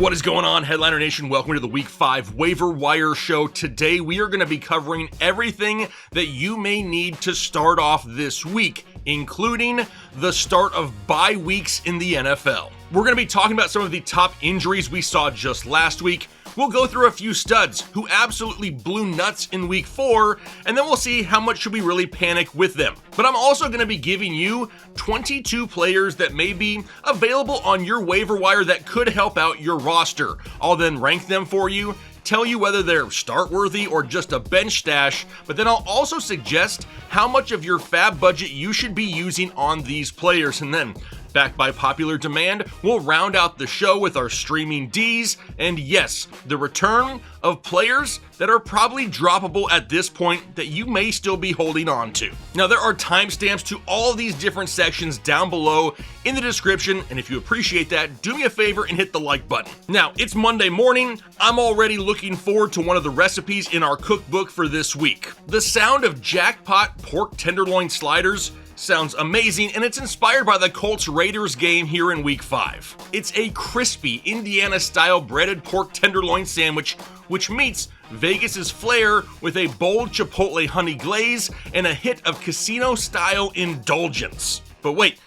What is going on, Headliner Nation? Welcome to the Week 5 Waiver Wire Show. Today we are going to be covering everything that you may need to start off this week, including the start of bye weeks in the NFL. We're going to be talking about some of the top injuries we saw just last week. We'll go through a few studs who absolutely blew nuts in week 4, and then we'll see how much should we really panic with them. But I'm also going to be giving you 22 players that may be available on your waiver wire that could help out your roster. I'll then rank them for you, tell you whether they're start worthy or just a bench stash, but then I'll also suggest how much of your FAAB budget you should be using on these players. And then, backed by popular demand, we'll round out the show with our Streamin Ds, and yes, the return of players that are probably droppable at this point that you may still be holding on to. Now, there are timestamps to all of these different sections down below in the description, and if you appreciate that, do me a favor and hit the like button. Now, it's Monday morning. I'm already looking forward to one of the recipes in our cookbook for this week. The sound of jackpot pork tenderloin sliders sounds amazing, and it's inspired by the Colts-Raiders game here in week 5. It's a crispy Indiana-style breaded pork tenderloin sandwich, which meets Vegas's flair with a bold chipotle honey glaze and a hit of casino-style indulgence. But wait,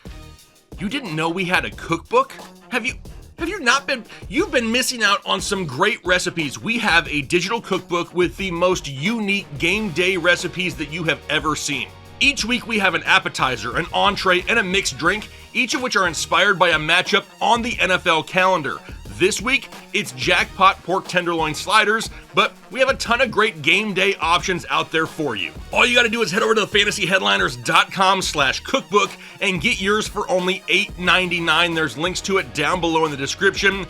you didn't know we had a cookbook? Have you not been? You've been missing out on some great recipes. We have a digital cookbook with the most unique game day recipes that you have ever seen. Each week we have an appetizer, an entree, and a mixed drink, each of which are inspired by a matchup on the NFL calendar. This week, it's jackpot pork tenderloin sliders, but we have a ton of great game day options out there for you. All you gotta do is head over to thefantasyheadliners.com/cookbook and get yours for only $8.99. There's links to it down below in the description.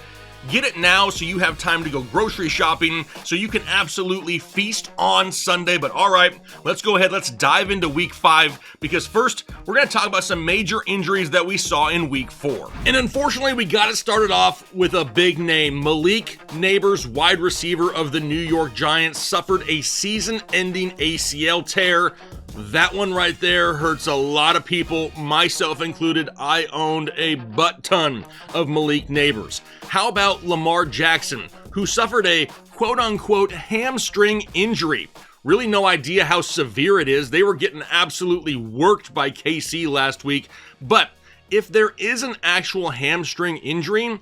Get it now so you have time to go grocery shopping so you can absolutely feast on Sunday. But all right, let's go ahead. Let's dive into week 5 because first we're going to talk about some major injuries that we saw in week 4. And unfortunately, we got it started off with a big name. Malik Neighbors, wide receiver of the New York Giants, suffered a season-ending ACL tear. That one right there hurts a lot of people, myself included. I owned a butt ton of Malik Neighbors. How about Lamar Jackson, who suffered a quote-unquote hamstring injury? Really no idea how severe it is. They were getting absolutely worked by KC last week. But if there is an actual hamstring injury,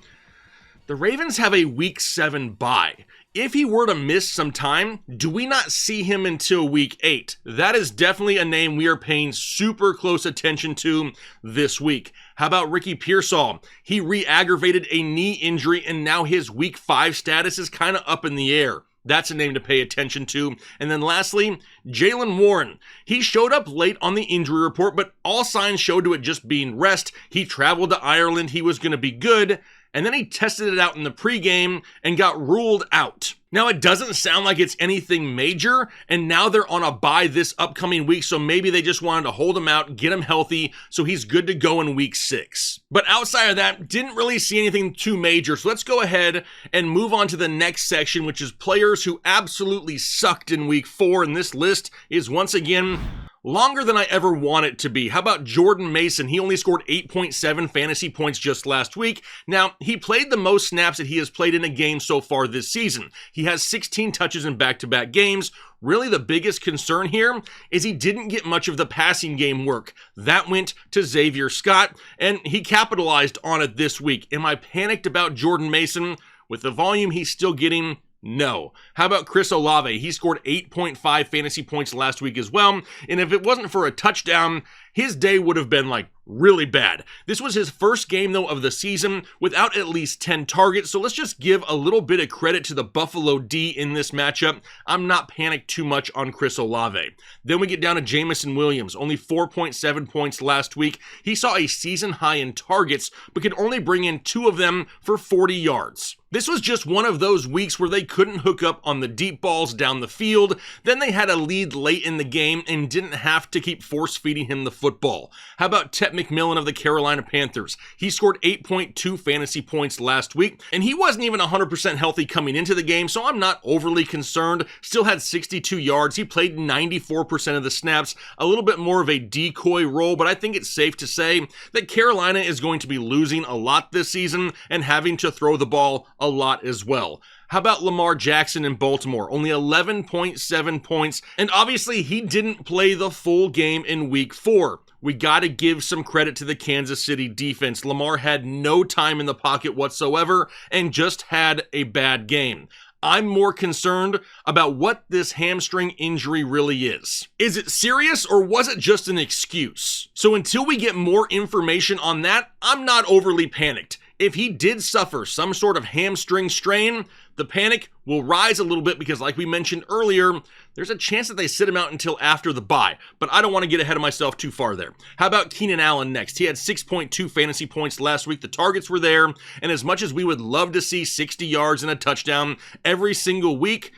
the Ravens have a week 7 bye. If he were to miss some time, do we not see him until week 8? That is definitely a name we are paying super close attention to this week. How about Ricky Pearsall? He re-aggravated a knee injury and now his week 5 status is kind of up in the air. That's a name to pay attention to. And then lastly, Jaylen Warren. He showed up late on the injury report, but all signs showed to it just being rest. He traveled to Ireland. He was going to be good. And then he tested it out in the pregame and got ruled out. Now, it doesn't sound like it's anything major, and now they're on a bye this upcoming week, so maybe they just wanted to hold him out, get him healthy, so he's good to go in week 6. But outside of that, didn't really see anything too major, so let's go ahead and move on to the next section, which is players who absolutely sucked in week 4, and this list is once again longer than I ever want it to be. How about Jordan Mason? He only scored 8.7 fantasy points just last week. Now, he played the most snaps that he has played in a game so far this season. He has 16 touches in back-to-back games. Really, the biggest concern here is he didn't get much of the passing game work. That went to Xavier Scott, and he capitalized on it this week. Am I panicked about Jordan Mason? With the volume he's still getting, no. How about Chris Olave? He scored 8.5 fantasy points last week as well, and if it wasn't for a touchdown, his day would have been really bad. This was his first game though of the season without at least 10 targets, so let's just give a little bit of credit to the Buffalo D in this matchup. I'm not panicked too much on Chris Olave. Then we get down to Jamison Williams, only 4.7 points last week. He saw a season high in targets, but could only bring in 2 of them for 40 yards. This was just one of those weeks where they couldn't hook up on the deep balls down the field. Then they had a lead late in the game and didn't have to keep force feeding him the football. How about Tet McMillan of the Carolina Panthers? He scored 8.2 fantasy points last week, and he wasn't even 100% healthy coming into the game, so I'm not overly concerned. Still had 62 yards. He played 94% of the snaps, a little bit more of a decoy role, but I think it's safe to say that Carolina is going to be losing a lot this season and having to throw the ball a lot as well. How about Lamar Jackson in Baltimore? Only 11.7 points, and obviously he didn't play the full game in week 4. We got to give some credit to the Kansas City defense. Lamar had no time in the pocket whatsoever and just had a bad game. I'm more concerned about what this hamstring injury really is. Is it serious or was it just an excuse? So until we get more information on that, I'm not overly panicked. If he did suffer some sort of hamstring strain, the panic will rise a little bit because, like we mentioned earlier, there's a chance that they sit him out until after the bye, but I don't want to get ahead of myself too far there. How about Keenan Allen next? He had 6.2 fantasy points last week. The targets were there, and as much as we would love to see 60 yards and a touchdown every single week,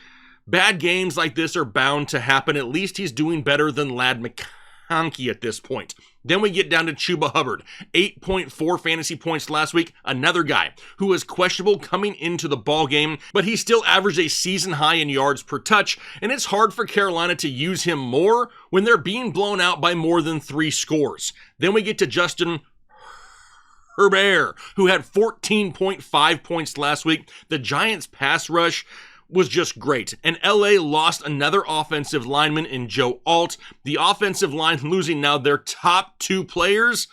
bad games like this are bound to happen. At least he's doing better than Ladd McConkey at this point. Then we get down to Chuba Hubbard, 8.4 fantasy points last week. Another guy who was questionable coming into the ball game, but he still averaged a season high in yards per touch, and it's hard for Carolina to use him more when they're being blown out by more than 3 scores. Then we get to Justin Herbert, who had 14.5 points last week. The Giants' pass rush was just great. And LA lost another offensive lineman in Joe Alt. The offensive line losing now their top 2 players,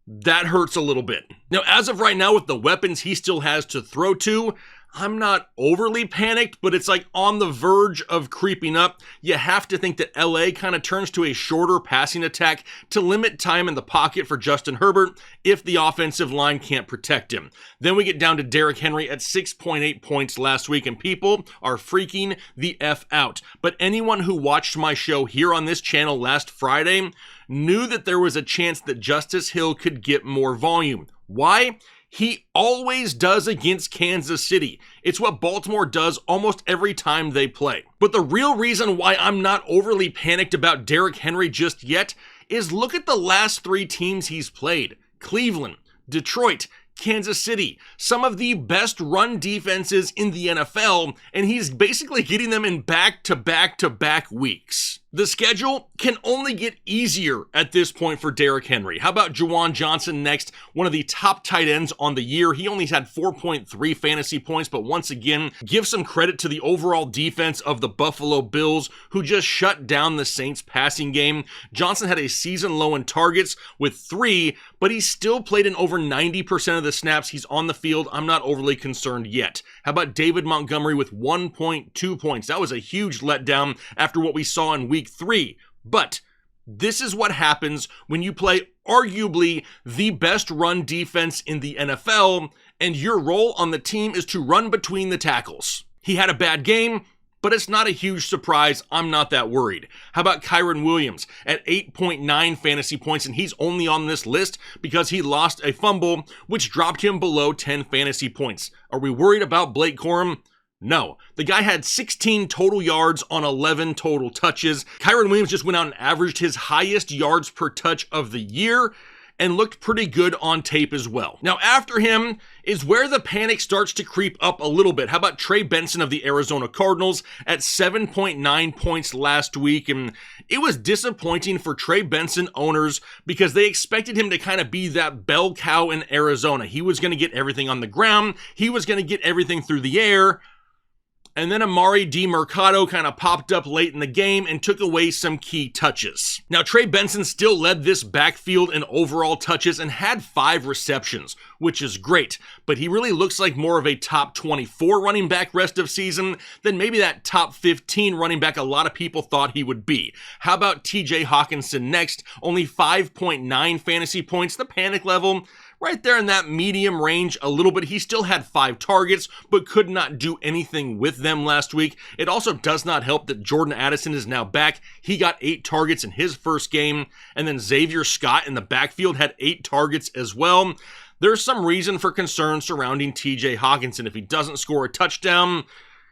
that hurts a little bit. Now, as of right now, with the weapons he still has to throw to, I'm not overly panicked, but it's like on the verge of creeping up. You have to think that LA kind of turns to a shorter passing attack to limit time in the pocket for Justin Herbert if the offensive line can't protect him. Then we get down to Derrick Henry at 6.8 points last week, and people are freaking the F out. But anyone who watched my show here on this channel last Friday knew that there was a chance that Justice Hill could get more volume. Why? He always does against Kansas City. It's what Baltimore does almost every time they play. But the real reason why I'm not overly panicked about Derrick Henry just yet is look at the last 3 teams he's played. Cleveland, Detroit, Kansas City, some of the best run defenses in the NFL, and he's basically getting them in back-to-back-to-back weeks. The schedule can only get easier at this point for Derrick Henry. How about Juwan Johnson next? One of the top tight ends on the year. He only had 4.3 fantasy points, but once again, give some credit to the overall defense of the Buffalo Bills, who just shut down the Saints passing game. Johnson had a season low in targets with 3, but he still played in over 90% of the snaps he's on the field. I'm not overly concerned yet. How about David Montgomery with 1.2 points? That was a huge letdown after what we saw in week 3. But this is what happens when you play arguably the best run defense in the NFL, and your role on the team is to run between the tackles. He had a bad game, but it's not a huge surprise. I'm not that worried. How about Kyren Williams at 8.9 fantasy points, and he's only on this list because he lost a fumble, which dropped him below 10 fantasy points. Are we worried about Blake Corum? No. The guy had 16 total yards on 11 total touches. Kyren Williams just went out and averaged his highest yards per touch of the year and looked pretty good on tape as well. Now, after him is where the panic starts to creep up a little bit. How about Trey Benson of the Arizona Cardinals at 7.9 points last week? And it was disappointing for Trey Benson owners because they expected him to kind of be that bell cow in Arizona. He was going to get everything on the ground. He was going to get everything through the air. And then Amari DiMercado kind of popped up late in the game and took away some key touches. Now, Trey Benson still led this backfield in overall touches and had 5 receptions, which is great, but he really looks like more of a top 24 running back rest of season than maybe that top 15 running back a lot of people thought he would be. How about TJ Hawkinson next? Only 5.9 fantasy points. The panic level right there in that medium range a little bit. He still had 5 targets, but could not do anything with them last week. It also does not help that Jordan Addison is now back. He got 8 targets in his first game, and then Xavier Scott in the backfield had 8 targets as well. There's some reason for concern surrounding TJ Hawkinson. If he doesn't score a touchdown,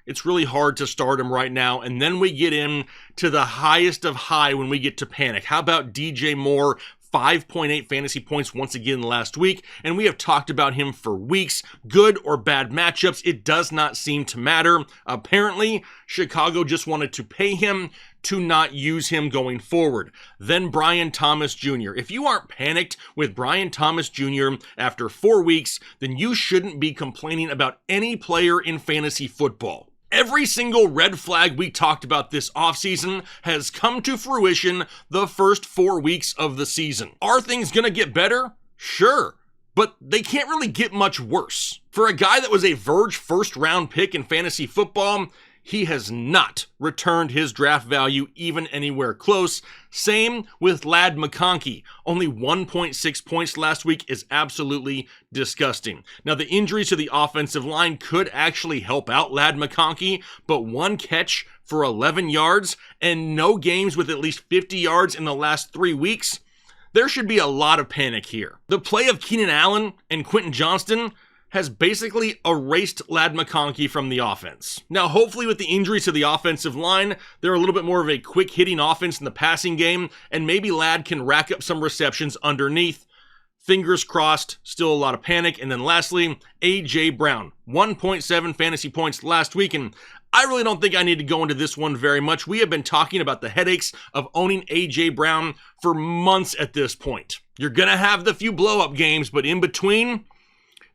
it's really hard to start him right now. And then we get in to the highest of high when we get to panic. How about DJ Moore? 5.8 fantasy points once again last week, and we have talked about him for weeks. Good or bad matchups, it does not seem to matter. Apparently, Chicago just wanted to pay him to not use him going forward. Then Brian Thomas Jr. If you aren't panicked with Brian Thomas Jr. after 4 weeks, then you shouldn't be complaining about any player in fantasy football. Every single red flag we talked about this offseason has come to fruition the first 4 weeks of the season. Are things gonna get better? Sure, but they can't really get much worse. For a guy that was a Verge first-round pick in fantasy football, he has not returned his draft value even anywhere close. Same with Ladd McConkey. Only 1.6 points last week is absolutely disgusting. Now, the injuries to the offensive line could actually help out Ladd McConkey, but 1 catch for 11 yards and no games with at least 50 yards in the last 3 weeks, there should be a lot of panic here. The play of Keenan Allen and Quentin Johnston has basically erased Ladd McConkey from the offense. Now, hopefully with the injuries to the offensive line, they're a little bit more of a quick-hitting offense in the passing game, and maybe Ladd can rack up some receptions underneath. Fingers crossed, still a lot of panic. And then lastly, A.J. Brown, 1.7 fantasy points last week, and I really don't think I need to go into this one very much. We have been talking about the headaches of owning A.J. Brown for months at this point. You're gonna have the few blow-up games, but in between,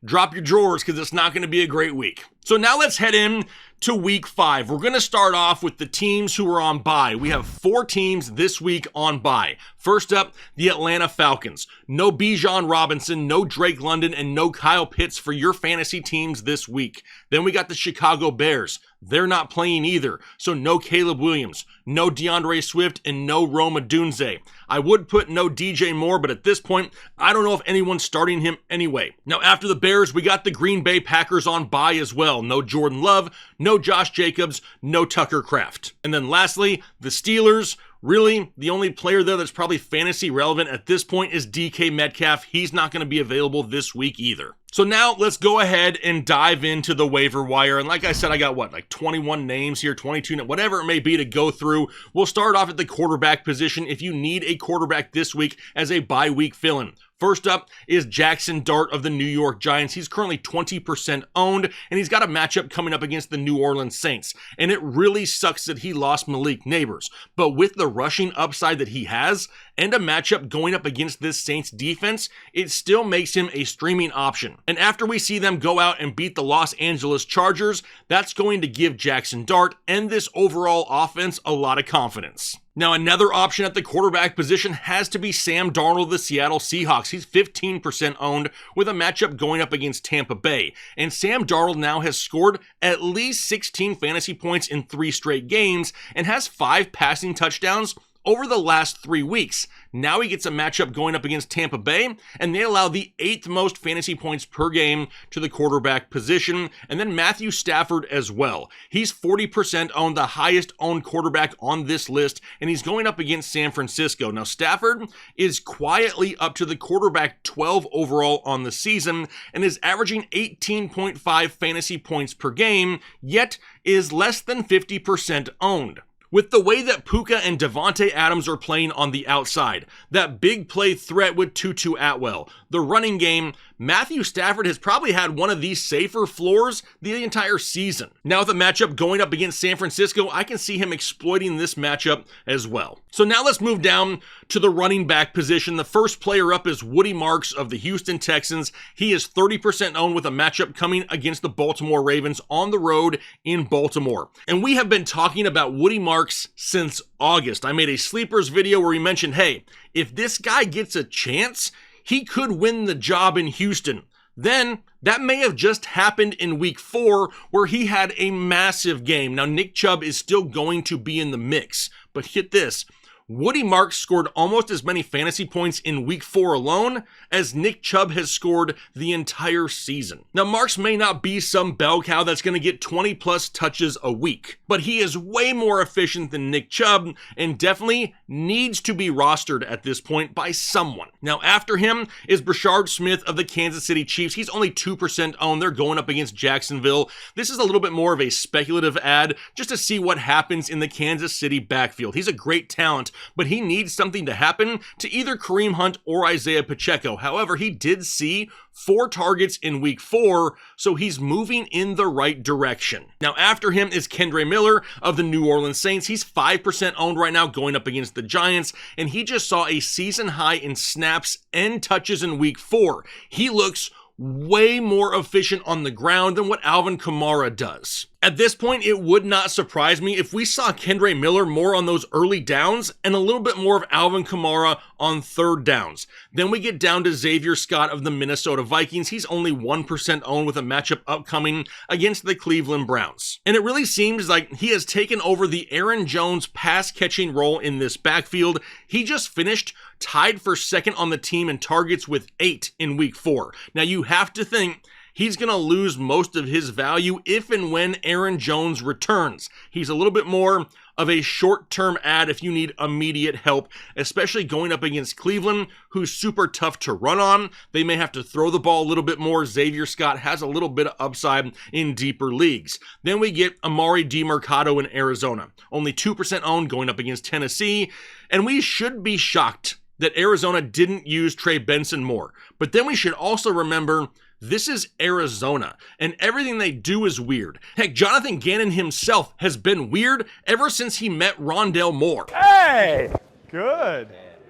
drop your drawers because it's not going to be a great week. So now let's head in to week 5. We're going to start off with the teams who are on bye. We have 4 teams this week on bye. First up, the Atlanta Falcons. No Bijan Robinson, no Drake London, and no Kyle Pitts for your fantasy teams this week. Then we got the Chicago Bears. They're not playing either, so no Caleb Williams, no DeAndre Swift, and no Rome Odunze. I would put no DJ Moore, but at this point, I don't know if anyone's starting him anyway. Now, after the Bears, we got the Green Bay Packers on bye as well. No Jordan Love, no Josh Jacobs, no Tucker Kraft. And then lastly, the Steelers. Really, the only player there that's probably fantasy relevant at this point is DK Metcalf. He's not going to be available this week either. So now let's go ahead and dive into the waiver wire. And like I said, I got like 21 names here, 22, whatever it may be to go through. We'll start off at the quarterback position if you need a quarterback this week as a bye week fill-in. First up is Jackson Dart of the New York Giants. He's currently 20% owned, and he's got a matchup coming up against the New Orleans Saints. And it really sucks that he lost Malik Neighbors. But with the rushing upside that he has, and a matchup going up against this Saints defense, it still makes him a streaming option. And after we see them go out and beat the Los Angeles Chargers, that's going to give Jackson Dart and this overall offense a lot of confidence. Now, another option at the quarterback position has to be Sam Darnold of the Seattle Seahawks. He's 15% owned with a matchup going up against Tampa Bay. And Sam Darnold now has scored at least 16 fantasy points in 3 straight games and has 5 passing touchdowns over the last 3 weeks. Now he gets a matchup going up against Tampa Bay, and they allow the 8th most fantasy points per game to the quarterback position, and then Matthew Stafford as well. He's 40% owned, the highest owned quarterback on this list, and he's going up against San Francisco. Now, Stafford is quietly up to the quarterback 12 overall on the season, and is averaging 18.5 fantasy points per game, yet is less than 50% owned. With the way that Puka and Devontae Adams are playing on the outside, that big play threat with Tutu Atwell, the running game, Matthew Stafford has probably had one of these safer floors the entire season. Now with a matchup going up against San Francisco, I can see him exploiting this matchup as well. So now let's move down to the running back position. The first player up is Woody Marks of the Houston Texans. He is 30% owned with a matchup coming against the Baltimore Ravens on the road in Baltimore. And we have been talking about Woody Marks since August. I made a sleepers video where we mentioned, hey, if this guy gets a chance, he could win the job in Houston. Then that may have just happened in week 4 where he had a massive game. Now Nick Chubb is still going to be in the mix, but hit this. Woody Marks scored almost as many fantasy points in week 4 alone as Nick Chubb has scored the entire season. Now, Marks may not be some bell cow that's going to get 20 plus touches a week, but he is way more efficient than Nick Chubb and definitely needs to be rostered at this point by someone. Now, after him is Brashard Smith of the Kansas City Chiefs. He's only 2% owned. They're going up against Jacksonville. This is a little bit more of a speculative ad just to see what happens in the Kansas City backfield. He's a great talent, but he needs something to happen to either Kareem Hunt or Isaiah Pacheco. However, he did see 4 targets in week 4, so he's moving in the right direction. Now, after him is Kendre Miller of the New Orleans Saints. He's 5% owned right now going up against the Giants, and he just saw a season high in snaps and touches in week 4. He looks way more efficient on the ground than what Alvin Kamara does. At this point, it would not surprise me if we saw Kendre Miller more on those early downs and a little bit more of Alvin Kamara on third downs. Then we get down to Xavier Scott of the Minnesota Vikings. He's only 1% owned with a matchup upcoming against the Cleveland Browns. And it really seems like he has taken over the Aaron Jones pass catching role in this backfield. He just finished tied for second on the team in targets with 8 in week 4. Now you have to think he's going to lose most of his value if and when Aaron Jones returns. He's a little bit more of a short-term ad if you need immediate help, especially going up against Cleveland, who's super tough to run on. They may have to throw the ball a little bit more. Xavier Scott has a little bit of upside in deeper leagues. Then we get Amari DiMercado in Arizona, only 2% owned going up against Tennessee, and we should be shocked that Arizona didn't use Trey Benson more. But then we should also remember this is Arizona, and everything they do is weird. Heck, Jonathan Gannon himself has been weird ever since he met Rondale Moore. Hey! Good.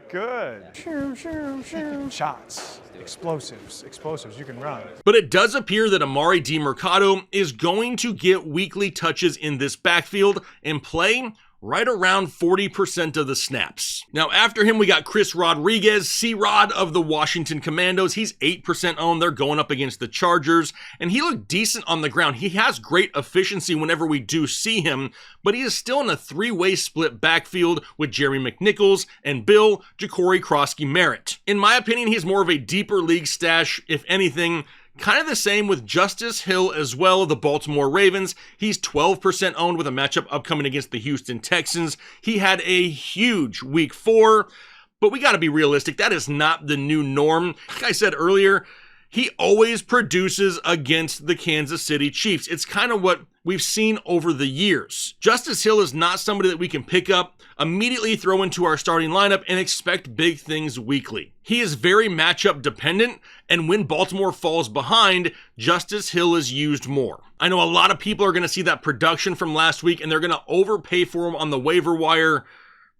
Good. Shots. Explosives. You can run. But it does appear that Amari DiMercado is going to get weekly touches in this backfield and play right around 40% of the snaps. Now, after him, we got Chris Rodriguez, C-Rod of the Washington Commandos. He's 8% owned. They're going up against the Chargers, and he looked decent on the ground. He has great efficiency whenever we do see him, but he is still in a 3-way split backfield with Jerry McNichols and Bill Ja'Cory Krosky-Merritt. In my opinion, he's more of a deeper league stash, if anything. Kind of the same with Justice Hill as well of the Baltimore Ravens. He's 12% owned with a matchup upcoming against the Houston Texans. He had a huge week 4, but we got to be realistic. That is not the new norm. Like I said earlier, he always produces against the Kansas City Chiefs. It's kind of what we've seen over the years. Justice Hill is not somebody that we can pick up, immediately throw into our starting lineup, and expect big things weekly. He is very matchup dependent, and when Baltimore falls behind, Justice Hill is used more. I know a lot of people are going to see that production from last week, and they're going to overpay for him on the waiver wire.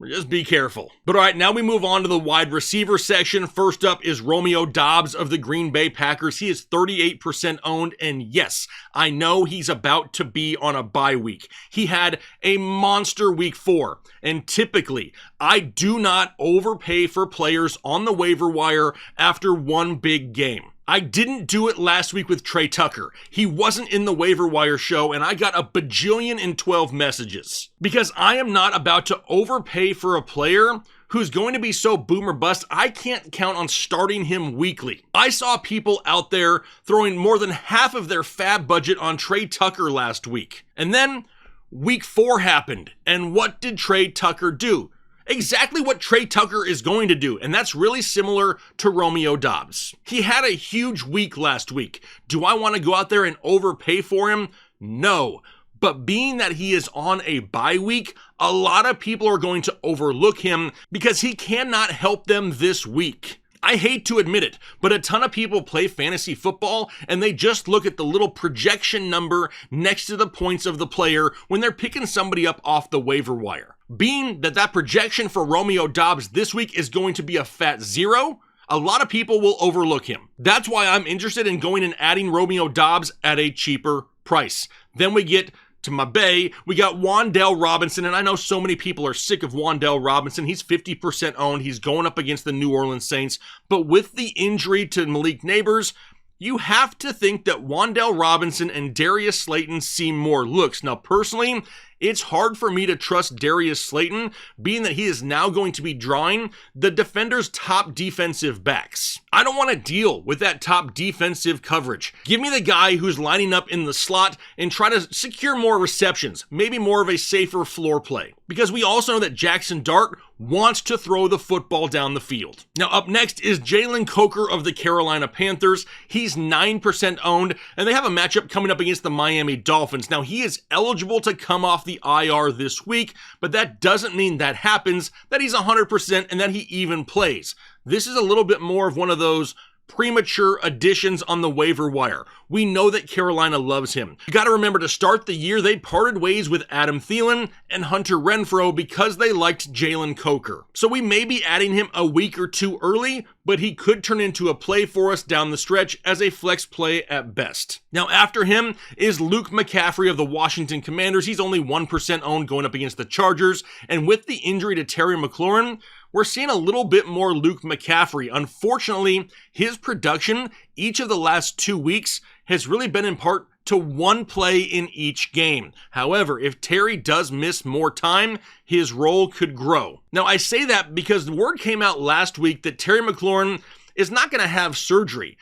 Just be careful. But all right, now we move on to the wide receiver section. First up is Romeo Doubs of the Green Bay Packers. He is 38% owned, and yes, I know he's about to be on a bye week. He had a monster week 4, and typically, I do not overpay for players on the waiver wire after one big game. I didn't do it last week with Trey Tucker. He wasn't in the waiver wire show, and I got a bajillion and 12 messages. Because I am not about to overpay for a player who's going to be so boom or bust, I can't count on starting him weekly. I saw people out there throwing more than half of their FAAB budget on Trey Tucker last week. And then week 4 happened, and what did Trey Tucker do? Exactly what Trey Tucker is going to do, and that's really similar to Romeo Doubs. He had a huge week last week. Do I want to go out there and overpay for him? No. But being that he is on a bye week, a lot of people are going to overlook him because he cannot help them this week. I hate to admit it, but a ton of people play fantasy football and they just look at the little projection number next to the points of the player when they're picking somebody up off the waiver wire. Being that projection for Romeo Doubs this week is going to be a fat 0, a lot of people will overlook him. That's why I'm interested in going and adding Romeo Doubs at a cheaper price. Then we get to my bay, we got Wan'Dale Robinson, and I know so many people are sick of Wan'Dale Robinson. He's 50% owned. He's going up against the New Orleans Saints. But with the injury to Malik Neighbors, you have to think that Wan'Dale Robinson and Darius Slayton see more looks. Now, personally, it's hard for me to trust Darius Slayton, being that he is now going to be drawing the defender's top defensive backs. I don't want to deal with that top defensive coverage. Give me the guy who's lining up in the slot and try to secure more receptions, maybe more of a safer floor play. Because we also know that Jackson Dart wants to throw the football down the field. Now up next is Jalen Coker of the Carolina Panthers. He's 9% owned, and they have a matchup coming up against the Miami Dolphins. Now he is eligible to come off the the IR this week, but that doesn't mean that happens, that he's 100%, and that he even plays. This is a little bit more of one of those premature additions on the waiver wire. We know that Carolina loves him. You got to remember, to start the year, they parted ways with Adam Thielen and Hunter Renfrow because they liked Jalen Coker. So we may be adding him a week or two early, but he could turn into a play for us down the stretch as a flex play at best. Now after him is Luke McCaffrey of the Washington Commanders. He's only 1% owned going up against the Chargers, and with the injury to Terry McLaurin, we're seeing a little bit more Luke McCaffrey. Unfortunately, his production each of the last 2 weeks has really been in part to one play in each game. However, if Terry does miss more time, his role could grow. Now, I say that because the word came out last week that Terry McLaurin is not going to have surgery.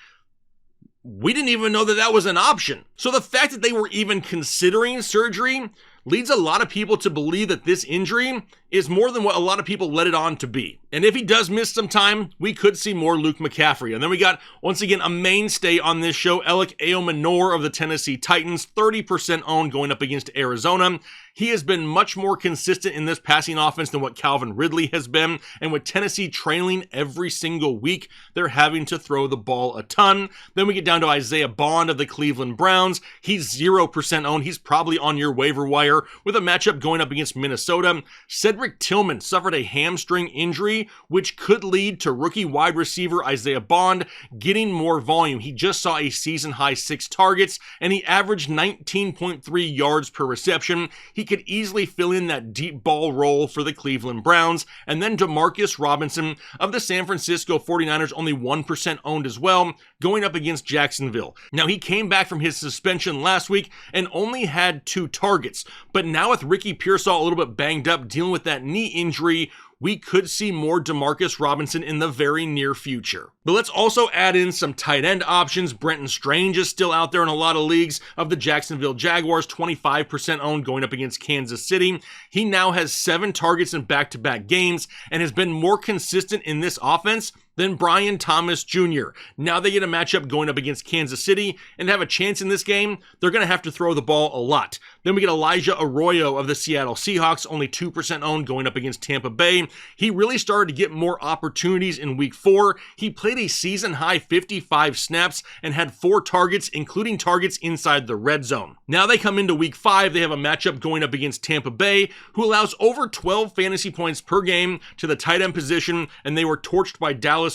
We didn't even know that that was an option. So the fact that they were even considering surgery leads a lot of people to believe that this injury is more than what a lot of people let it on to be. And if he does miss some time, we could see more Luke McCaffrey. And then we got, once again, a mainstay on this show, Alec Eomanor of the Tennessee Titans, 30% owned going up against Arizona. He has been much more consistent in this passing offense than what Calvin Ridley has been. And with Tennessee trailing every single week, they're having to throw the ball a ton. Then we get down to Isaiah Bond of the Cleveland Browns. He's 0% owned. He's probably on your waiver wire with a matchup going up against Minnesota. Cedric Tillman suffered a hamstring injury, which could lead to rookie wide receiver Isaiah Bond getting more volume. He just saw a season-high 6 targets, and he averaged 19.3 yards per reception. He could easily fill in that deep ball role for the Cleveland Browns. And then Demarcus Robinson of the San Francisco 49ers, only 1% owned as well, going up against Jacksonville. Now, he came back from his suspension last week and only had 2 targets, but now with Ricky Pearsall a little bit banged up, dealing with that knee injury, we could see more Demarcus Robinson in the very near future. But let's also add in some tight end options. Brenton Strange is still out there in a lot of leagues of the Jacksonville Jaguars, 25% owned going up against Kansas City. He now has 7 targets in back-to-back games and has been more consistent in this offense than Brian Thomas Jr. Now they get a matchup going up against Kansas City and have a chance in this game. They're going to have to throw the ball a lot. Then we get Elijah Arroyo of the Seattle Seahawks, only 2% owned going up against Tampa Bay. He really started to get more opportunities in week 4. He played a season-high 55 snaps and had 4 targets, including targets inside the red zone. Now they come into week 5. They have a matchup going up against Tampa Bay, who allows over 12 fantasy points per game to the tight end position, and they were torched by Dallas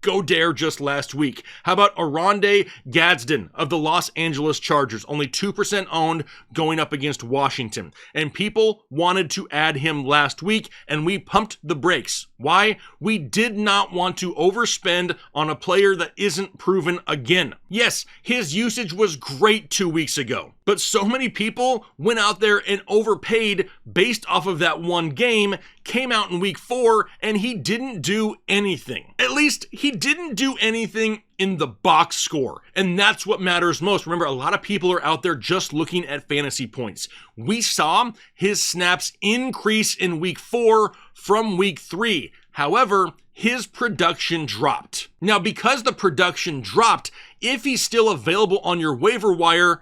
Goedert just last week. How about Oronde Gadsden of the Los Angeles Chargers, only 2% owned going up against Washington. And people wanted to add him last week, and we pumped the brakes. Why? We did not want to overspend on a player that isn't proven again. Yes, his usage was great 2 weeks ago, but so many people went out there and overpaid based off of that one game, came out in week 4, and he didn't do anything. At least he didn't do anything in the box score, and that's what matters most. Remember, a lot of people are out there just looking at fantasy points. We saw his snaps increase in week 4 from week 3. However, his production dropped. Now, because the production dropped, if he's still available on your waiver wire,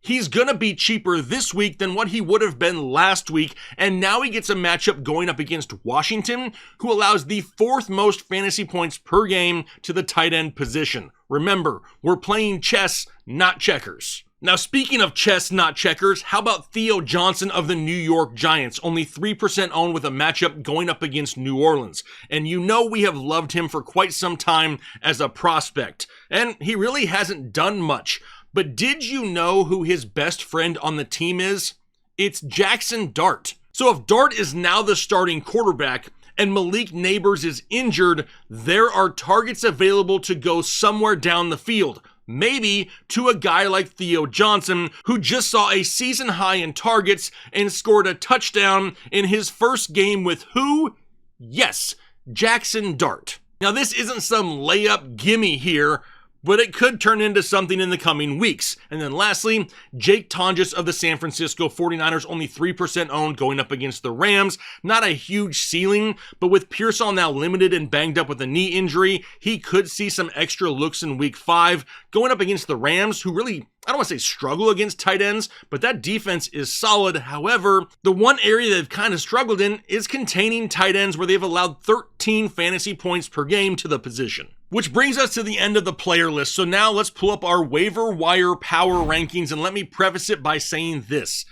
he's gonna be cheaper this week than what he would have been last week, and now he gets a matchup going up against Washington, who allows the 4th most fantasy points per game to the tight end position. Remember, we're playing chess, not checkers. Now, speaking of chess, not checkers, how about Theo Johnson of the New York Giants? Only 3% owned with a matchup going up against New Orleans. And you know we have loved him for quite some time as a prospect, and he really hasn't done much. But did you know who his best friend on the team is? It's Jackson Dart. So if Dart is now the starting quarterback and Malik Neighbors is injured, there are targets available to go somewhere down the field. Maybe to a guy like Theo Johnson, who just saw a season high in targets and scored a touchdown in his first game with who? Yes, Jackson Dart. Now this isn't some layup gimme here, but it could turn into something in the coming weeks. And then lastly, Jake Tonjes of the San Francisco 49ers, only 3% owned, going up against the Rams. Not a huge ceiling, but with Pearsall now limited and banged up with a knee injury, he could see some extra looks in week 5, going up against the Rams, who really, I don't want to say struggle against tight ends, but that defense is solid. However, the one area they've kind of struggled in is containing tight ends, where they've allowed 13 fantasy points per game to the position. Which brings us to the end of the player list. So now let's pull up our waiver wire power rankings, and let me preface it by saying this.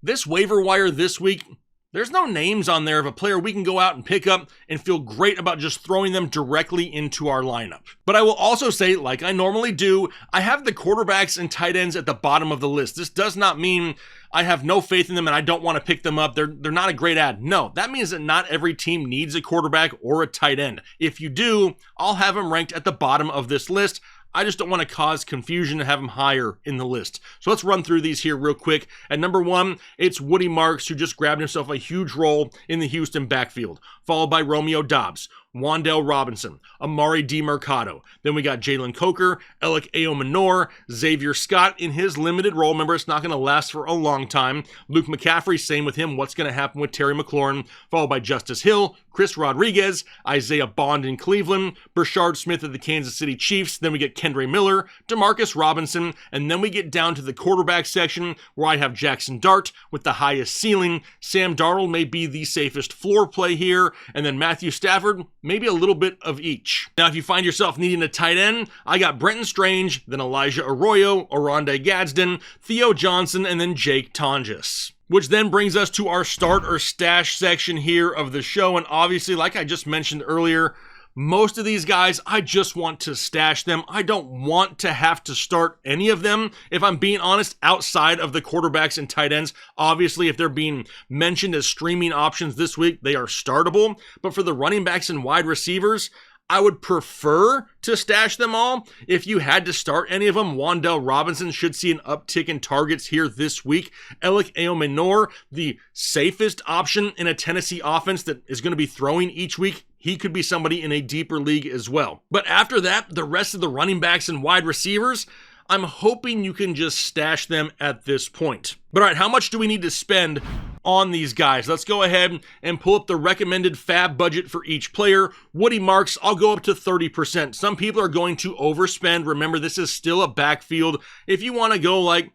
This waiver wire this week, there's no names on there of a player we can go out and pick up and feel great about just throwing them directly into our lineup. But I will also say, like I normally do, I have the quarterbacks and tight ends at the bottom of the list. This does not mean I have no faith in them and I don't want to pick them up. They're not a great ad. No, that means that not every team needs a quarterback or a tight end. If you do, I'll have them ranked at the bottom of this list. I just don't want to cause confusion and have them higher in the list. So let's run through these here real quick. At number 1, it's Woody Marks, who just grabbed himself a huge role in the Houston backfield, followed by Romeo Doubs, Wan'Dale Robinson, Amari DiMercado. Then we got Jalen Coker, Alec Aomanor, Xavier Scott in his limited role. Remember, it's not going to last for a long time. Luke McCaffrey, same with him. What's going to happen with Terry McLaurin? Followed by Justice Hill, Chris Rodriguez, Isaiah Bond in Cleveland, Brashard Smith of the Kansas City Chiefs. Then we get Kendre Miller, Demarcus Robinson, and then we get down to the quarterback section, where I have Jackson Dart with the highest ceiling. Sam Darnold may be the safest floor play here, and then Matthew Stafford, maybe a little bit of each. Now, if you find yourself needing a tight end, I got Brenton Strange, then Elijah Arroyo, Oronde Gadsden, Theo Johnson, and then Jake Tonjes. Which then brings us to our start or stash section here of the show. And obviously, like I just mentioned earlier, most of these guys, I just want to stash them. I don't want to have to start any of them, if I'm being honest, outside of the quarterbacks and tight ends. Obviously, if they're being mentioned as streaming options this week, they are startable. But for the running backs and wide receivers, I would prefer to stash them all. If you had to start any of them, Wan'Dale Robinson should see an uptick in targets here this week. Alec Aomanor, the safest option in a Tennessee offense that is going to be throwing each week. He could be somebody in a deeper league as well. But after that, the rest of the running backs and wide receivers, I'm hoping you can just stash them at this point. But all right, how much do we need to spend on these guys? Let's go ahead and pull up the recommended FAAB budget for each player. Woody Marks, I'll go up to 30%. Some people are going to overspend. Remember, this is still a backfield. If you want to go like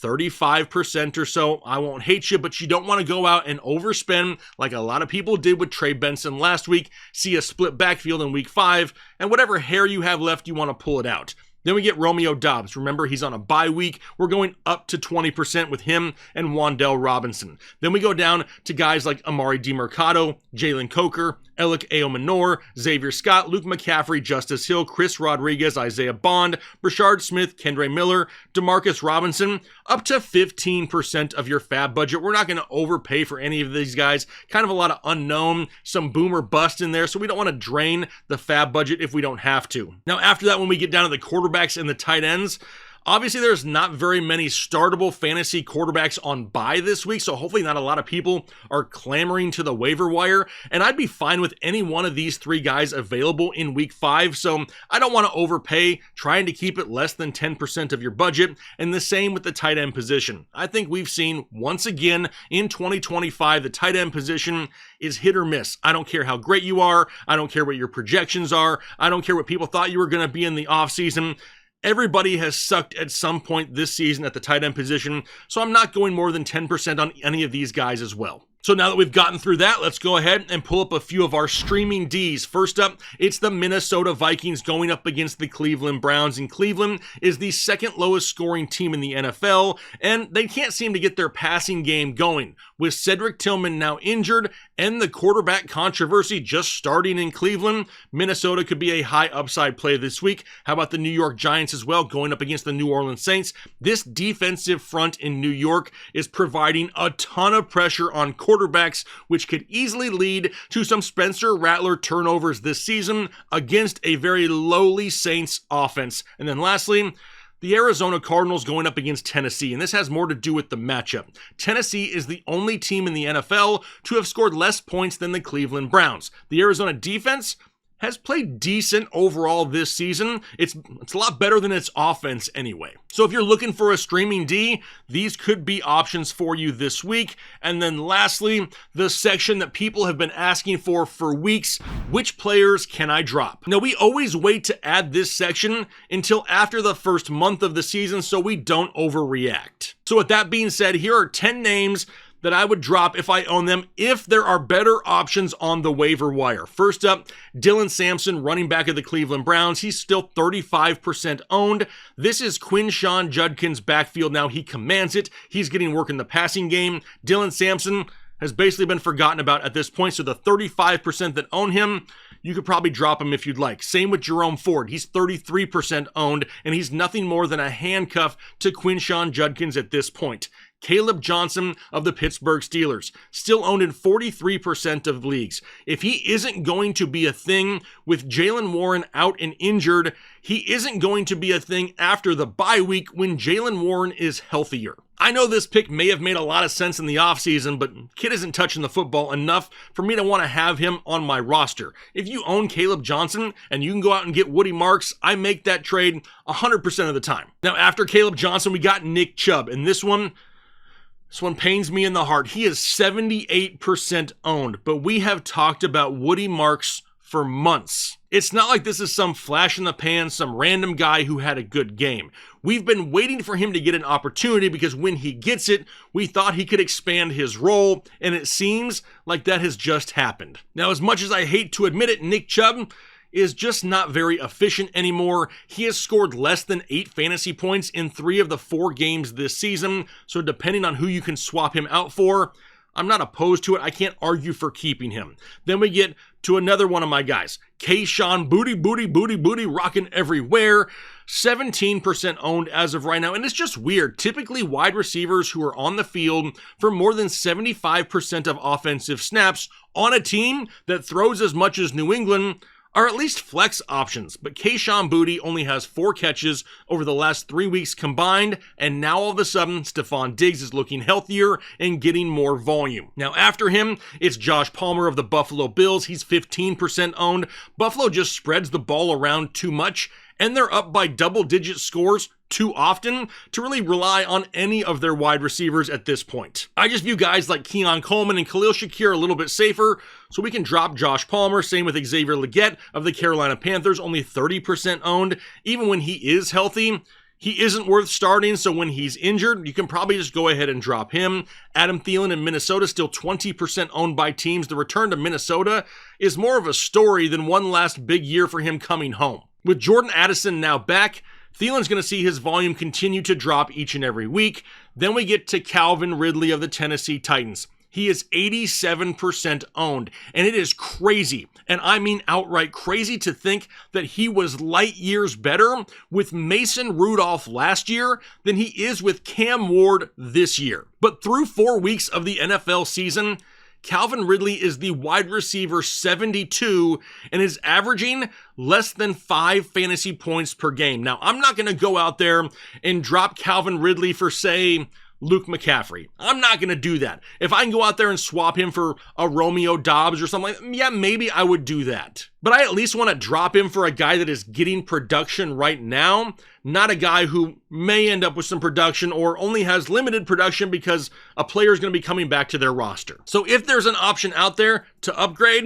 35% or so, I won't hate you, but you don't want to go out and overspend like a lot of people did with Trey Benson last week, see a split backfield in week 5, and whatever hair you have left, you want to pull it out. Then we get Romeo Doubs. Remember, he's on a bye week. We're going up to 20% with him and Wan'Dale Robinson. Then we go down to guys like Amari DiMercado, Jalen Coker, Alec Aomanor, Xavier Scott, Luke McCaffrey, Justice Hill, Chris Rodriguez, Isaiah Bond, Brashard Smith, Kendre Miller, Demarcus Robinson, up to 15% of your FAAB budget. We're not going to overpay for any of these guys. Kind of a lot of unknown, some boom or bust in there, so we don't want to drain the FAAB budget if we don't have to. Now, after that, when we get down to the quarterbacks and the tight ends, obviously, there's not very many startable fantasy quarterbacks on bye this week, so hopefully not a lot of people are clamoring to the waiver wire, and I'd be fine with any one of these 3 guys available in week 5, so I don't want to overpay, trying to keep it less than 10% of your budget, and the same with the tight end position. I think we've seen, once again, in 2025, the tight end position is hit or miss. I don't care how great you are, I don't care what your projections are, I don't care what people thought you were going to be in the offseason. Everybody has sucked at some point this season at the tight end position, so I'm not going more than 10% on any of these guys as well. So now that we've gotten through that, let's go ahead and pull up a few of our streaming Ds. First up, it's the Minnesota Vikings going up against the Cleveland Browns. And Cleveland is the second lowest scoring team in the NFL, and they can't seem to get their passing game going. With Cedric Tillman now injured and the quarterback controversy just starting in Cleveland, Minnesota could be a high upside play this week. How about the New York Giants as well, going up against the New Orleans Saints? This defensive front in New York is providing a ton of pressure on quarterbacks, which could easily lead to some Spencer Rattler turnovers this season against a very lowly Saints offense. And then lastly, the Arizona Cardinals going up against Tennessee, and this has more to do with the matchup. Tennessee is the only team in the NFL to have scored less points than the Cleveland Browns. The Arizona defense has played decent overall this season. It's a lot better than its offense anyway. So if you're looking for a streaming D, these could be options for you this week. And then lastly, the section that people have been asking for weeks, which players can I drop? Now we always wait to add this section until after the first month of the season so we don't overreact. So with that being said, here are 10 names that I would drop if I own them if there are better options on the waiver wire. First up, Dylan Sampson, running back of the Cleveland Browns. He's still 35% owned. This is Quinshon Judkins' backfield now. He commands it. He's getting work in the passing game. Dylan Sampson has basically been forgotten about at this point, so the 35% that own him, you could probably drop him if you'd like. Same with Jerome Ford. He's 33% owned, and he's nothing more than a handcuff to Quinshon Judkins at this point. Caleb Johnson of the Pittsburgh Steelers, still owned in 43% of leagues. If he isn't going to be a thing with Jaylen Warren out and injured, he isn't going to be a thing after the bye week when Jaylen Warren is healthier. I know this pick may have made a lot of sense in the offseason, but kid isn't touching the football enough for me to want to have him on my roster. If you own Caleb Johnson and you can go out and get Woody Marks, I make that trade 100% of the time. Now after Caleb Johnson, we got Nick Chubb, and this one pains me in the heart. He is 78% owned, but we have talked about Woody Marks for months. It's not like this is some flash in the pan, some random guy who had a good game. We've been waiting for him to get an opportunity because when he gets it, we thought he could expand his role, and it seems like that has just happened. Now, as much as I hate to admit it, Nick Chubb is just not very efficient anymore. He has scored less than 8 fantasy points in 3 of the 4 games this season, so depending on who you can swap him out for, I'm not opposed to it. I can't argue for keeping him. Then we get to another one of my guys, Kayshon Booty, rocking everywhere. 17% owned as of right now, and it's just weird. Typically, wide receivers who are on the field for more than 75% of offensive snaps on a team that throws as much as New England are at least flex options, but Kayshon Booty only has 4 catches over the last 3 weeks combined, and now all of a sudden, Stephon Diggs is looking healthier and getting more volume. Now after him, it's Josh Palmer of the Buffalo Bills. He's 15% owned. Buffalo just spreads the ball around too much, and they're up by double-digit scores too often to really rely on any of their wide receivers at this point. I just view guys like Keon Coleman and Khalil Shakir a little bit safer, so we can drop Josh Palmer. Same with Xavier Legette of the Carolina Panthers, only 30% owned. Even when he is healthy, he isn't worth starting, so when he's injured, you can probably just go ahead and drop him. Adam Thielen in Minnesota, still 20% owned by teams. The return to Minnesota is more of a story than one last big year for him coming home. With Jordan Addison now back, Thielen's going to see his volume continue to drop each and every week. Then we get to Calvin Ridley of the Tennessee Titans. He is 87% owned, and it is crazy, and I mean outright crazy, to think that he was light years better with Mason Rudolph last year than he is with Cam Ward this year. But through 4 weeks of the NFL season, Calvin Ridley is the wide receiver 72 and is averaging less than 5 fantasy points per game. Now, I'm not going to go out there and drop Calvin Ridley for, say, Luke McCaffrey. I'm not going to do that. If I can go out there and swap him for a Romeo Doubs or something like that, yeah, maybe I would do that. But I at least want to drop him for a guy that is getting production right now, not a guy who may end up with some production or only has limited production because a player is going to be coming back to their roster. So if there's an option out there to upgrade,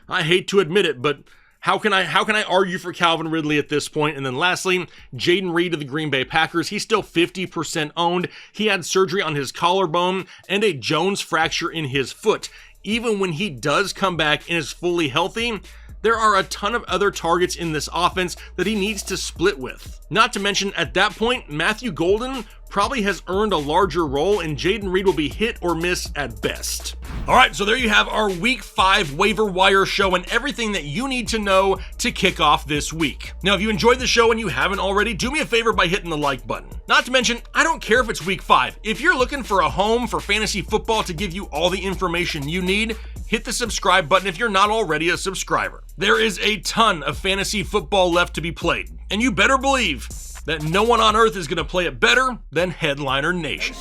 I hate to admit it, but how can I argue for Calvin Ridley at this point? And then lastly, Jaden Reed of the Green Bay Packers. He's still 50% owned. He had surgery on his collarbone and a Jones fracture in his foot. Even when he does come back and is fully healthy, there are a ton of other targets in this offense that he needs to split with. Not to mention, at that point, Matthew Golden probably has earned a larger role, and Jaden Reed will be hit or miss at best. All right, so there you have our Week 5 waiver wire show and everything that you need to know to kick off this week. Now, if you enjoyed the show and you haven't already, do me a favor by hitting the like button. Not to mention, I don't care if it's Week 5. If you're looking for a home for fantasy football to give you all the information you need, hit the subscribe button if you're not already a subscriber. There is a ton of fantasy football left to be played, and you better believe that no one on earth is going to play it better than Headliner Nation.